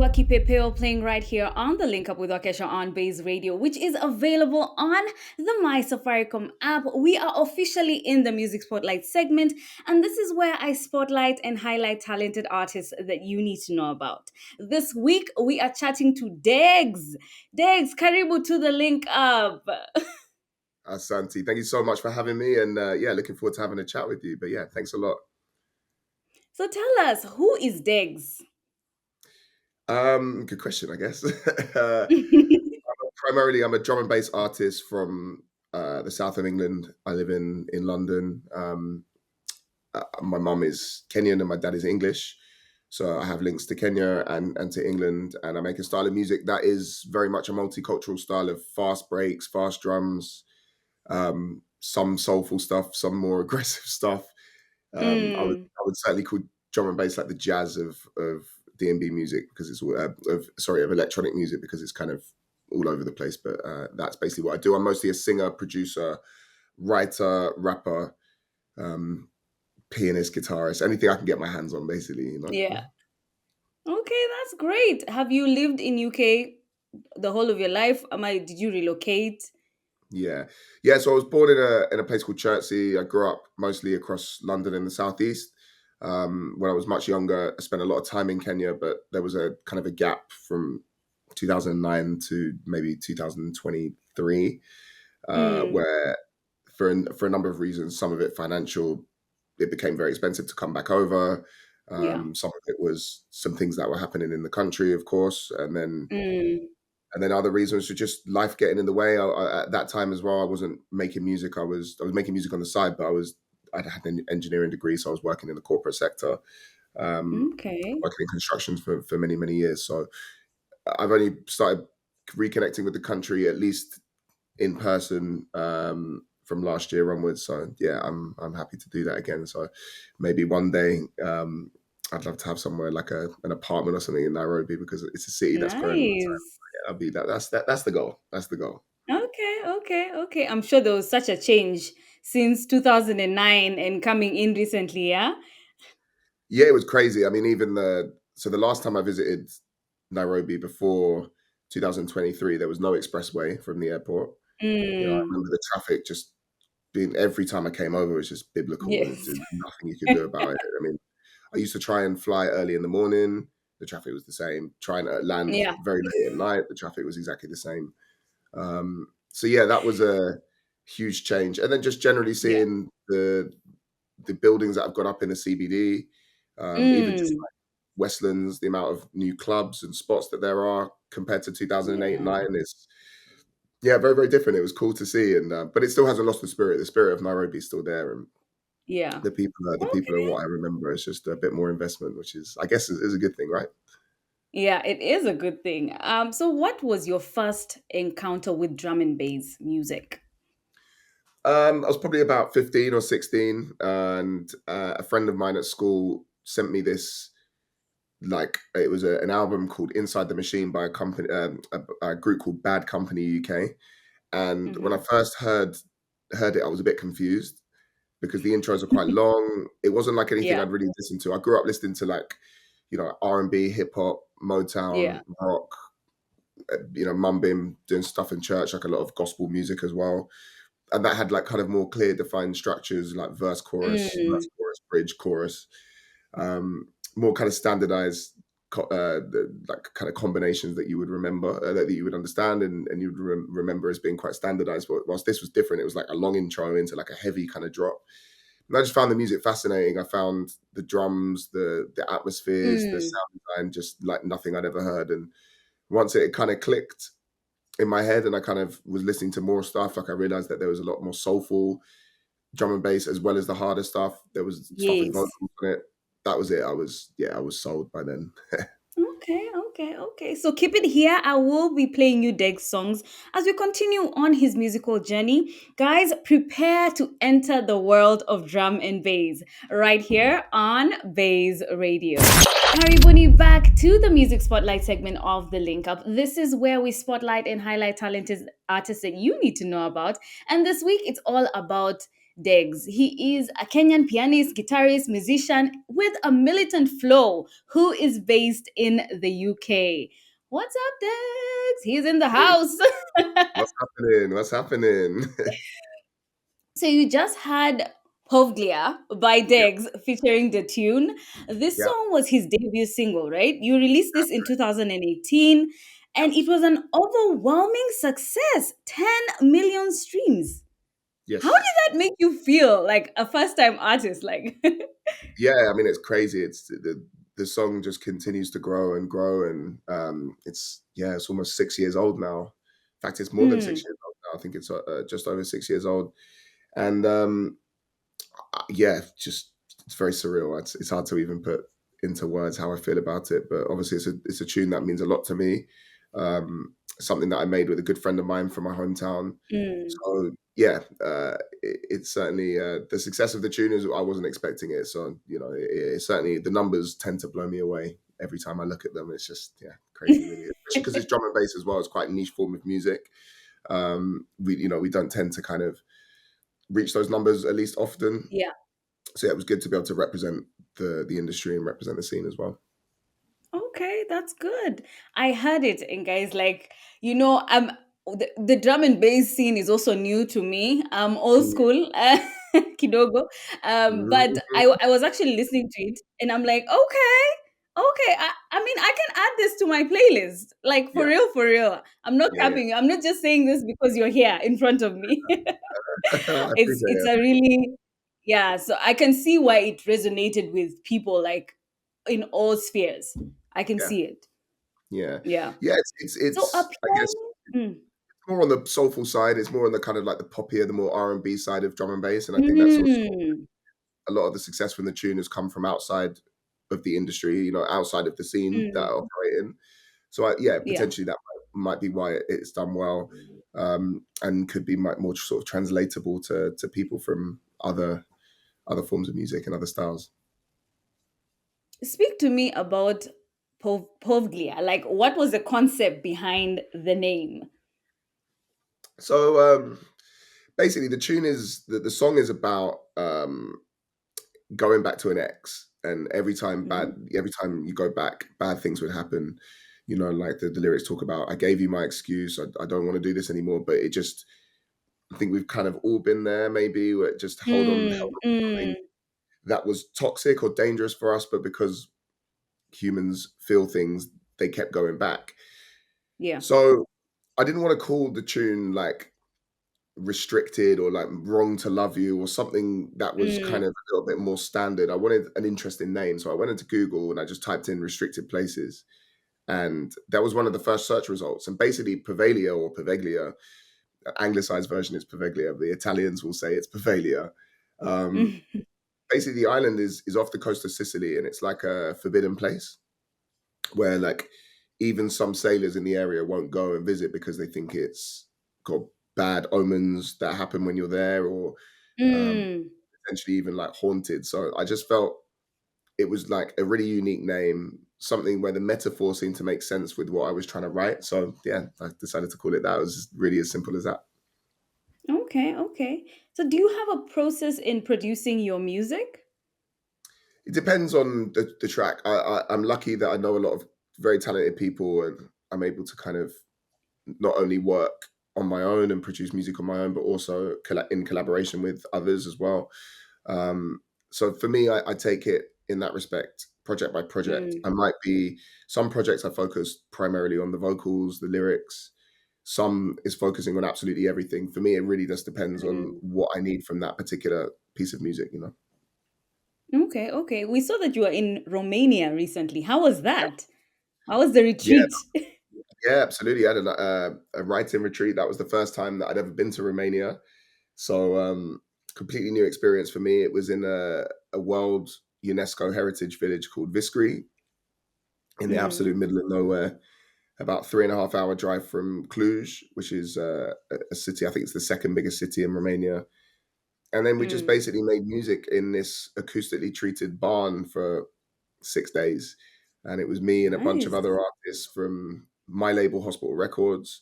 Waki Pepeo playing right here on the Link Up with Wakesha on Baze Radio, which is available on the My Safaricom app. We are officially in the Music Spotlight segment, and this is where I spotlight and highlight talented artists that you need to know about. This week, we are chatting to Degs. Degs, karibu to the Link Up. Santi, thank you so much for having me, and looking forward to having a chat with you. But yeah, thanks a lot. So tell us, who is Degs? Good question, I guess. Primarily, I'm a drum and bass artist from the south of England. I live in London. My mum is Kenyan and my dad is English, so I have links to Kenya and to England. And I make a style of music that is very much a multicultural style of fast breaks, fast drums, some soulful stuff, some more aggressive stuff. Mm, I would certainly call drum and bass like the jazz of D&B music because it's of electronic music because it's kind of all over the place. But that's basically what I do. I'm mostly a singer, producer, writer, rapper, um, pianist, guitarist, anything I can get my hands on, basically. yeah. Okay, that's great. Have you lived in UK the whole of your life? Did you relocate? Yeah, yeah. So I was born in a place called Chertsey. I grew up mostly across London in the southeast. When I was much younger, I spent a lot of time in Kenya, but there was a kind of a gap from 2009 to maybe 2023, Mm, where for a number of reasons, some of it financial, it became very expensive to come back over. yeah. Some of it was some things that were happening in the country, of course, Mm, and then other reasons were just life getting in the way. At that time as well, I wasn't making music. I was making music on the side, but I had an engineering degree, so I was working in the corporate sector, okay. working in construction for many years. So I've only started reconnecting with the country at least in person from last year onwards. So yeah, I'm happy to do that again. So maybe one day. I'd love to have somewhere like an apartment or something in Nairobi because it's a city that's growing all the time. Nice. I'll be that. That's the goal. That's the goal. Okay. I'm sure there was such a change since 2009 and coming in recently, yeah? Yeah, it was crazy. I mean, even the last time I visited Nairobi before 2023, there was no expressway from the airport. I Mm, remember the traffic just being every time I came over, it was just biblical. There's yes. just nothing you could do about it. I mean, I used to try and fly early in the morning. The traffic was the same. Trying to land Yeah. very late at night, the traffic was exactly the same. So yeah, that was a huge change. And then just generally Yeah. seeing the buildings that have got up in the CBD, even just Mm, like Westlands, the amount of new clubs and spots that there are compared to 2008 yeah. 9 is very very different. It was cool to see, and but it still hasn't lost the spirit. The spirit of Nairobi is still there, and Yeah. the people are Okay. what I remember. It's just a bit more investment, which is I guess is a good thing, right? Yeah, it is a good thing. So what was your first encounter with drum and bass music? I was probably about 15 or 16, and a friend of mine at school sent me this. Like it was an album called Inside the Machine by a company, a group called Bad Company UK. And when I Mm-hmm. first heard it, I was a bit confused because the intros are quite long. It wasn't like anything Yeah. I'd really listened to. I grew up listening to like R&B, hip hop, Yeah. Motown, rock, mum been doing stuff in church, like a lot of gospel music as well. And that had like kind of more clear defined structures like Mm, verse, chorus, bridge, chorus, more kind of standardized like kind of combinations that you would remember, that you would understand and you'd remember as being quite standardized. But whilst this was different, it was like a long intro into like a heavy kind of drop. And I just found the music fascinating. I found the drums, the atmospheres, the mm, sound design, just like nothing I'd ever heard. And once it kind of clicked in my head and I kind of was listening to more stuff, like I realized that there was a lot more soulful drum and bass as well as the harder stuff. There was stuff with yes. vocals on it. That was it. I was sold by then. Okay. So keep it here. I will be playing you Deg's songs as we continue on his musical journey. Guys, prepare to enter the world of drum and bass right here on Bass Radio. Karibuni back to the music spotlight segment of the Link Up. This is where we spotlight and highlight talented artists that you need to know about. And this week it's all about Degs. He is a Kenyan pianist, guitarist, musician with a militant flow who is based in the UK. What's up, Degs? He's in the Hey, house. what's happening? What's happening? So you just had Povglia by Yeah, Degs featuring the tune. This yeah, song was his debut single, right? You released this in 2018 yeah. and it was an overwhelming success. 10 million streams. How did Yes. that make you feel like a first time artist? Like, Yeah, I mean it's crazy. It's the song just continues to grow and grow, and it's yeah, it's almost 6 years old now. In fact, it's more than mm, 6 years old now. I think it's just over 6 years old, and yeah, just it's very surreal. It's hard to even put into words how I feel about it, but obviously it's a tune that means a lot to me. Something that I made with a good friend of mine from my hometown. mm, So yeah, it's certainly the success of the tune is I wasn't expecting it. So it certainly the numbers tend to blow me away every time I look at them. It's just yeah, crazy, really, especially because it's drum and bass as well. It's quite a niche form of music. We don't tend to kind of reach those numbers at least often. yeah. So yeah, it was good to be able to represent the industry and represent the scene as well. Okay, that's good. I heard it, and guys, like the drum and bass scene is also new to me. I'm old Mhm, school, kidogo. But mhm. I was actually listening to it, and I'm like, okay, okay. I mean, I can add this to my playlist, like for Yeah, real, for real. I'm not yeah, capping you. I'm not just saying this because you're here in front of me. I appreciate It's it. a really, yeah. So I can see why it resonated with people like in all spheres. I can Yeah, see it. yeah, Yeah. yeah. It's So a I guess piano. Mm. more on the soulful side. It's more on the kind of like the poppier, the more R&B side of drum and bass, and I think that's also Mm. a lot of the success from the tune has come from outside of the industry, outside of the scene that I Mm. operate in. So yeah, Yeah. potentially that might be why it's done well, and could be more sort of translatable to people from other forms of music and other styles. Speak to me about Povglia. Like, what was the concept behind the name? So basically, the tune is the song is about going back to an ex, and Mm. every time you go back, bad things would happen. Like the lyrics talk about, I gave you my excuse, I don't want to do this anymore, but it just I think we've kind of all been there, maybe, where just held Mm. on to something Mm. that was toxic or dangerous for us, but because humans feel things, they kept going back. Yeah. So I didn't want to call the tune like restricted or like wrong to love you or something that was kind Mm. of a little bit more standard. I wanted an interesting name. So I went into Google and I just typed in restricted places. And that was one of the first search results. And basically, Pavaglia or Paveglia, anglicized version is Paveglia. The Italians will say it's Pavaglia. Um, Mm. Basically, the island is off the coast of Sicily and it's like a forbidden place where like even some sailors in the area won't go and visit because they think it's got bad omens that happen when you're there, or um, Mm. potentially even like haunted. So I just felt it was like a really unique name, something where the metaphor seemed to make sense with what I was trying to write. So yeah, I decided to call it that. It was really as simple as that. Okay. Okay. So, do you have a process in producing your music? It depends on the track. I'm lucky that I know a lot of very talented people, and I'm able to kind of not only work on my own and produce music on my own, but also in collaboration with others as well. Um, so for me, I take it in that respect, project by project. Mm. I might be some projects I focus primarily on the vocals, the lyrics. Some is focusing on absolutely everything. For me, it really just depends on Mm. what I need from that particular piece of music. Okay. Okay. We saw that you were in Romania recently. How was Yeah, that? How was the yeah, retreat? yeah, absolutely. I had a writing retreat. That was the first time that I'd ever been to Romania. So completely new experience for me. It was in a world UNESCO heritage village called Viskri in the Mm. absolute middle of nowhere, about 3.5 hour drive from Cluj, which is a city. I think it's the second biggest city in Romania. And then we just Mm. basically made music in this acoustically treated barn for 6 days. And it was me and a bunch of Nice. other artists from my label, Hospital Records,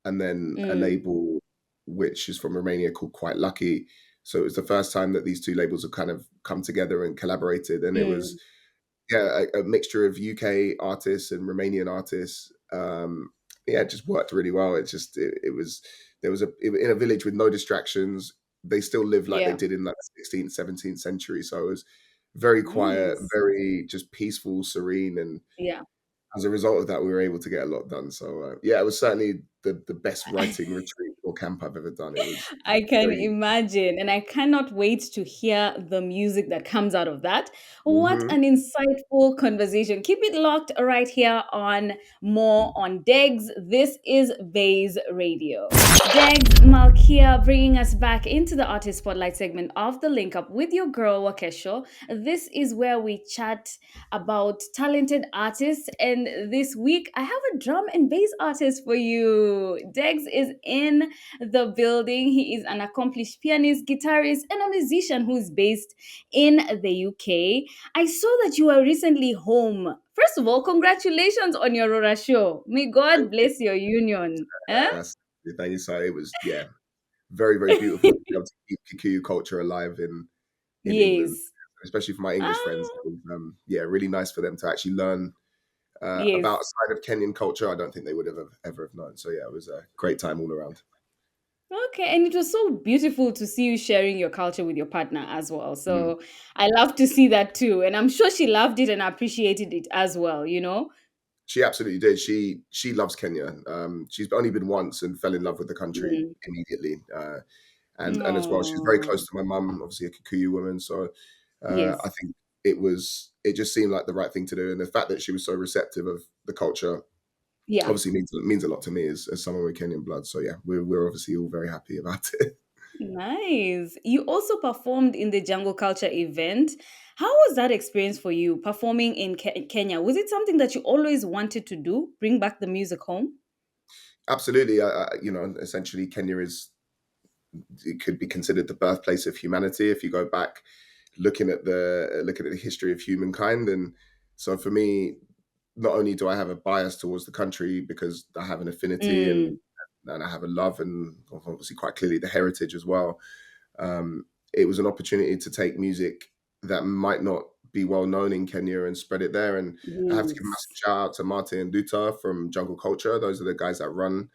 and then a Mm. label which is from Romania called Quite Lucky. So it was the first time that these two labels have kind of come together and collaborated, and it was Mm, yeah a mixture of UK artists and Romanian artists. Yeah, it just worked really well. It was there was in a village with no distractions. They still lived like they yeah. did in like the 16th, 17th century. So it was very quiet, Nice. very just peaceful, serene, and Yeah. as a result of that, we were able to get a lot done. So yeah, it was certainly the best writing retreat or camp I've ever done. It was I can very. imagine, and I cannot wait to hear the music that comes out of that. What Mhm. an insightful conversation. Keep it locked right here on More on Degs. This is Baze Radio. Degs Malkia bringing us back into the artist spotlight segment of the link up with your girl Wakesho. This is where we chat about talented artists, and this week I have a drum and bass artist for you. Degs is in the building. He is an accomplished pianist, guitarist, and a musician who is based in the UK. I saw that you were recently home. First of all, congratulations on your Rora show. May Thank God you. bless your union. Eh? That's thank you. So it was very very beautiful to be able to keep Kikuyu culture alive in England, Yes. especially for my English friends. Ah, It was, yeah, really nice for them to actually learn yes. about a side of Kenyan culture I don't think they would have ever have known. So yeah, it was a great time all around. Okay, and it was so beautiful to see you sharing your culture with your partner as well. Mm. So I love to see that too. And I'm sure she loved it and appreciated it as well, you know? She absolutely did. She loves Kenya. She's only been once and fell in love with the country Mm. immediately. And as well, she's very close Oh, to my mum, obviously a Kikuyu woman. So I yes. think it just seemed like the right thing to do, and the fact that she was so receptive of the culture Yeah. obviously means a lot to me as someone with Kenyan blood. So yeah, we're obviously all very happy about it. Nice. You also performed in the Jungle Culture event. How was that experience for you performing in Kenya? Was it something that you always wanted to do? Bring back the music home? Absolutely, essentially Kenya is it could be considered the birthplace of humanity if you go back looking at the history of humankind. And so for me, not only do I have a bias towards the country because I have an affinity Mm, and I have a love and obviously quite clearly the heritage as well. It was an opportunity to take music that might not be well known in Kenya and spread it there. And I have to give a yes. massive shout out to Martin and Duta from Jungle Culture. Those are the guys that run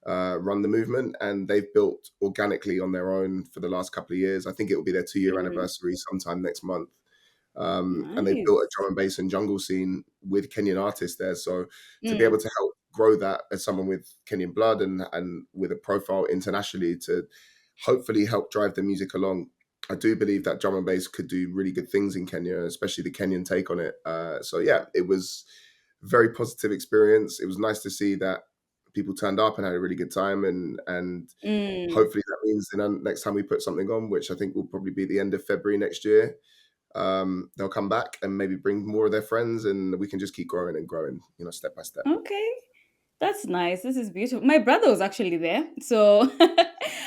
the movement, and they've built organically on their own for the last couple of years. I think it will be their 2 year Mm, anniversary sometime next month. And they've built a nice. drum and bass and jungle scene with Kenyan artists there. So to be able Mm, to help grow that as someone with Kenyan blood and with a profile internationally to hopefully help drive the music along. I do believe that drum and bass could do really good things in Kenya, especially the Kenyan take on it. So yeah, it was a very positive experience. It was nice to see that people turned up and had a really good time, and mm. hopefully that means the next time we put something on, which I think will probably be the end of February next year, they'll come back and maybe bring more of their friends, and we can just keep growing and growing, step by step. Okay. That's nice. This is beautiful. My brother was actually there. So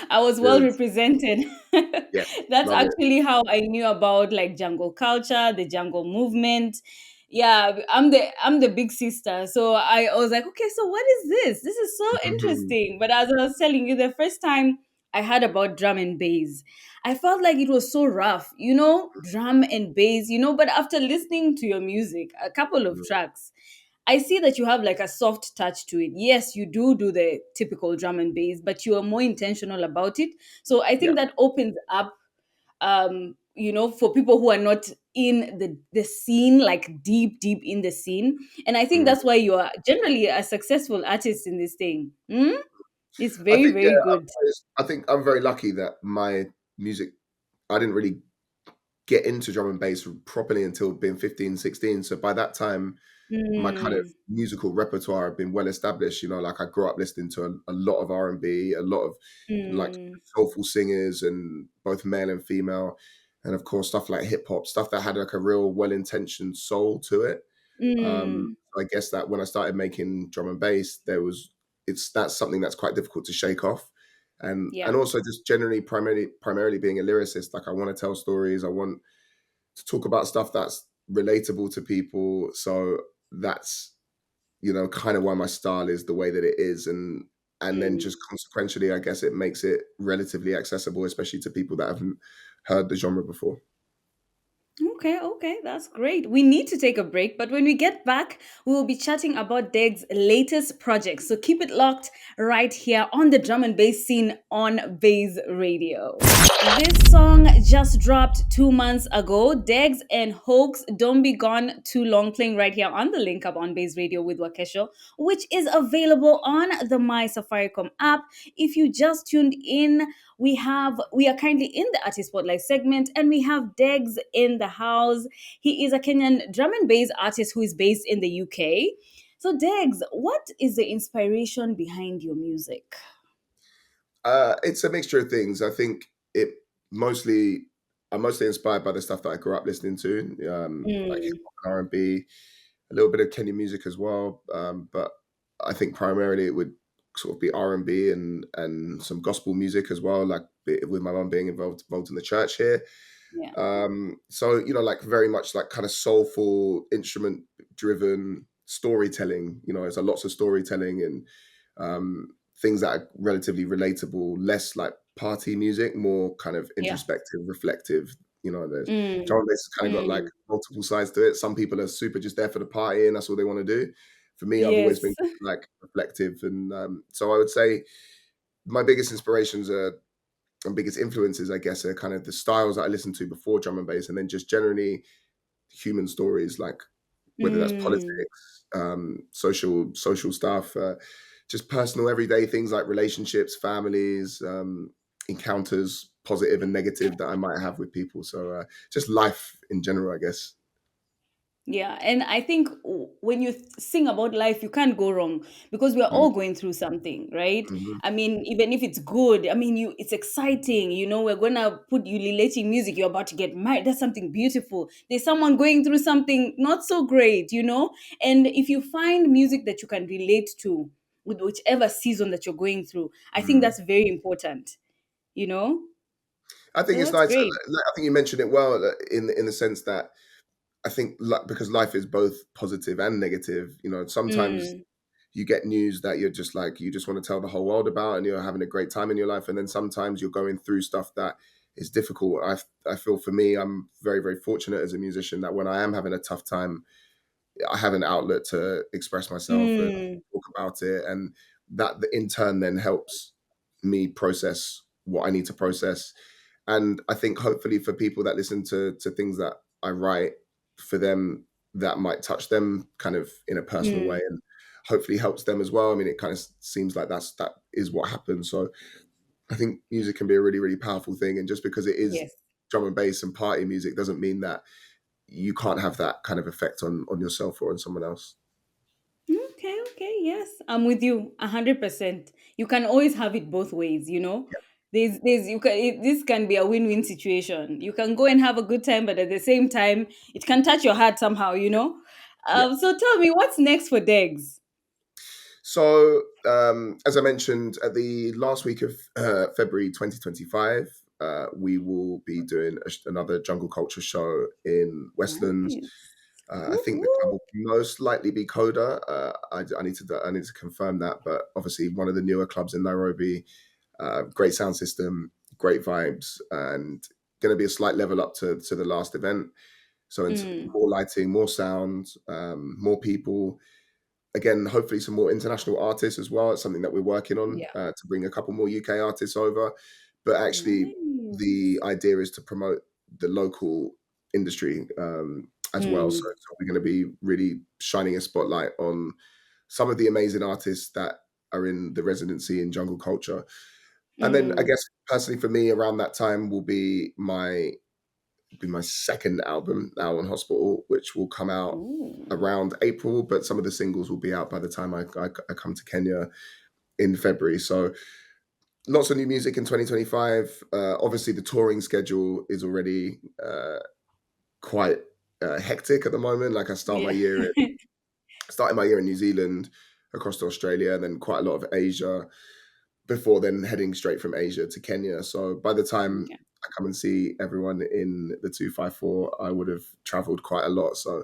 I was well Good. represented. Yeah. That's Love it. actually how I knew about like jungle culture, the jungle movement. Yeah, I'm the big sister. So I was like, okay, so what is this? This is so interesting. But as I was telling you, the first time I heard about drum and bass, I felt like it was so rough, drum and bass, but after listening to your music, a couple of tracks, I see that you have like a soft touch to it. Yes, you do the typical drum and bass, but you are more intentional about it. So I Yeah. think that opens up, for people who are not in the scene, like deep in the scene. And I think Mhm. that's why you are generally a successful artist in this thing. It's I very, think, very good. I think I'm very lucky that my music, I didn't really get into drum and bass properly until being 15, 16. So by that time, my kind of Mm, musical repertoire had been well established. Like I grew up listening to a lot of R&B, a lot of like mm, soulful singers, and both male and female, and of course stuff like hip hop, stuff that had like a real well intentioned soul to it. mm, I guess that when I started making drum and bass, that's something that's quite difficult to shake off, yeah. and also just generally primarily being a lyricist. Like I want to tell stories, I want to talk about stuff that's relatable to people. So that's kind of why my style is the way that it is. And and then Mm. just consequentially, I guess it makes it relatively accessible, especially to people that haven't heard the genre before. Okay, okay, that's great. We need to take a break, but when we get back, we will be chatting about Deg's latest project. So keep it locked right here on the drum and bass scene on Baze Radio. This song just dropped 2 months ago. Degs and Hoax, Don't Be Gone Too Long, playing right here on the link up on Base Radio with Wakesho, which is available on the My Safaricom app. If you just tuned in, we are currently in the artist spotlight segment, and we have Degs in the house. He is a Kenyan drum and bass artist who is based in the UK. So Degs, what is the inspiration behind your music? It's a mixture of things. I think it mostly I'm mostly inspired by the stuff that I grew up listening to, like hip Mm, hop and R&B, a little bit of Kenyan music as well. But I think primarily it would sort of be R&B and some gospel music as well, like with my mum being involved in the church here. yeah, So like very much like kind of soulful, instrument driven storytelling. There's a lots of storytelling and things that are relatively relatable, less like party music, more kind of yeah. introspective, reflective. There's Mm, drum and bass has kind of got like mm, multiple sides to it. Some people are super just there for the party and that's all they want to do. For me, I've always yes. been like reflective, and so I would say my biggest inspirations are and biggest influences, I guess, are kind of the styles that I listened to before drum and bass, and then just generally human stories, like whether that's Mm, politics, social stuff, just personal everyday things like relationships, families, encounters, positive and negative that I might have with people. So just life in general, I guess. yeah, and I think when you sing about life, you can't go wrong because we are Mm, all going through something, right? mhm, I mean, even if it's good, I mean, it's exciting. We're gonna put you relating music. You're about to get married. That's something beautiful. There's someone going through something not so great. And if you find music that you can relate to with whichever season that you're going through, I think mm. that's very important. You know, I so think it's that's nice. great. I think you mentioned it well in the sense that I think because life is both positive and negative. Sometimes Mm, you get news that you're just like you just want to tell the whole world about and you're having a great time in your life, and then sometimes you're going through stuff that is difficult. I feel for me, I'm very, very fortunate as a musician that when I am having a tough time, I have an outlet to express myself and mm, talk about it, and that in turn then helps me process what I need to process. And I think hopefully for people that listen to things that I write, for them that might touch them kind of in a personal way, mm, and hopefully helps them as well. I mean, it kind of seems like that is what happens. So I think music can be a really, really powerful thing, and just because it is yes. drum and bass and party music doesn't mean that you can't have that kind of effect on yourself or on someone else. Okay, okay, yes, I'm with you 100%. You can always have it both ways. There's this can be a win-win situation. You can go and have a good time, but at the same time, it can touch your heart somehow. Yeah. So tell me, what's next for Degs? So, as I mentioned, at the last week of February 2025, we will be doing another jungle culture show in Westlands. Nice. I Whoop, think the club whoop. will most likely be Coda. I need to confirm that, but obviously one of the newer clubs in Nairobi. Great sound system, great vibes, and going to be a slight level up to the last event. So it's Mm, more lighting, more sound, more people. Again, hopefully some more international artists as well. It's something that we're working on yeah. to bring a couple more UK artists over. But actually, Nice. the idea is to promote the local industry as well. So, Mm, we're going to be really shining a spotlight on some of the amazing artists that are in the residency in jungle culture. And then I mm. guess personally for me, around that time will be my second album now on Hospital, which will come out Ooh. around April, but some of the singles will be out by the time I come to Kenya in February. So lots of new music in 2025. Obviously, the touring schedule is already quite hectic at the moment. Like I Yeah. started my year in New Zealand, across to Australia, and then quite a lot of Asia before then heading straight from Asia to Kenya. So by the time Yeah. I come and see everyone in the 254, I would have traveled quite a lot. So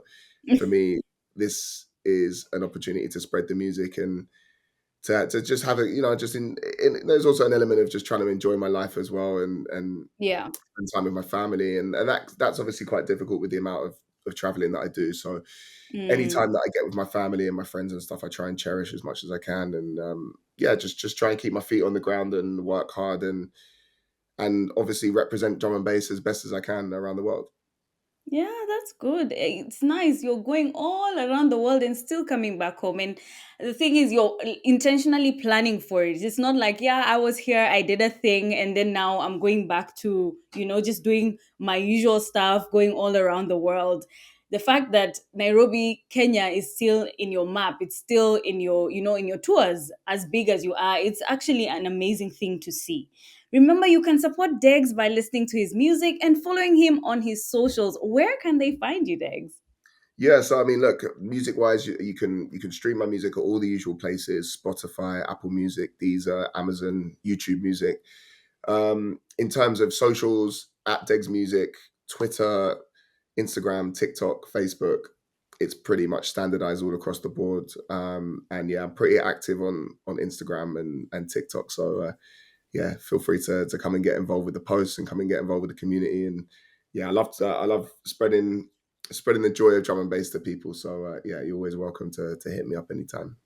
for me, this is an opportunity to spread the music and to just have a, just there's also an element of just trying to enjoy my life as well, and Yeah. spend time with my family, and that's obviously quite difficult with the amount of traveling that I do. So any Mm. time that I get with my family and my friends and stuff, I try and cherish as much as I can, and yeah, just try and keep my feet on the ground and work hard, and obviously represent drum and bass as best as I can around the world. Yeah, that's good. It's nice. You're going all around the world and still coming back home. And the thing is, you're intentionally planning for it. It's not like, yeah, I was here, I did a thing, and then now I'm going back to, just doing my usual stuff, going all around the world. The fact that Nairobi, Kenya is still in your map, it's still in your, in your tours, as big as you are, it's actually an amazing thing to see. Remember, you can support Degs by listening to his music and following him on his socials. Where can they find you, Degs? Yeah, so I mean, look, music wise, you can stream my music at all the usual places: Spotify, Apple Music, Deezer, Amazon, YouTube Music. In terms of socials, at Degs Music, Twitter, Instagram, TikTok, Facebook, it's pretty much standardized all across the board. And yeah, I'm pretty active on Instagram and TikTok. So yeah, feel free to come and get involved with the posts and come and get involved with the community. And yeah, I love spreading the joy of drum and bass to people. So yeah, you're always welcome to hit me up anytime.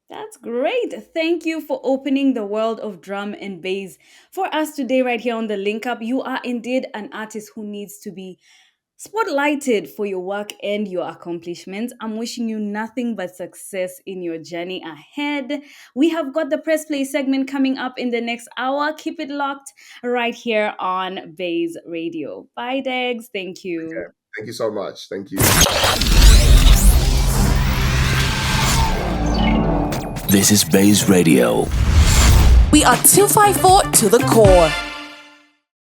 That's great. Thank you for opening the world of drum and bass for us today, right here on the Link Up. You are indeed an artist who needs to be spotlighted for your work and your accomplishments. I'm wishing you nothing but success in your journey ahead. We have got the press play segment coming up in the next hour. Keep it locked right here on Baze Radio. Bye, Degs. Thank you. Okay. Thank you so much. Thank you. This is Baze Radio. We are 254 to the core.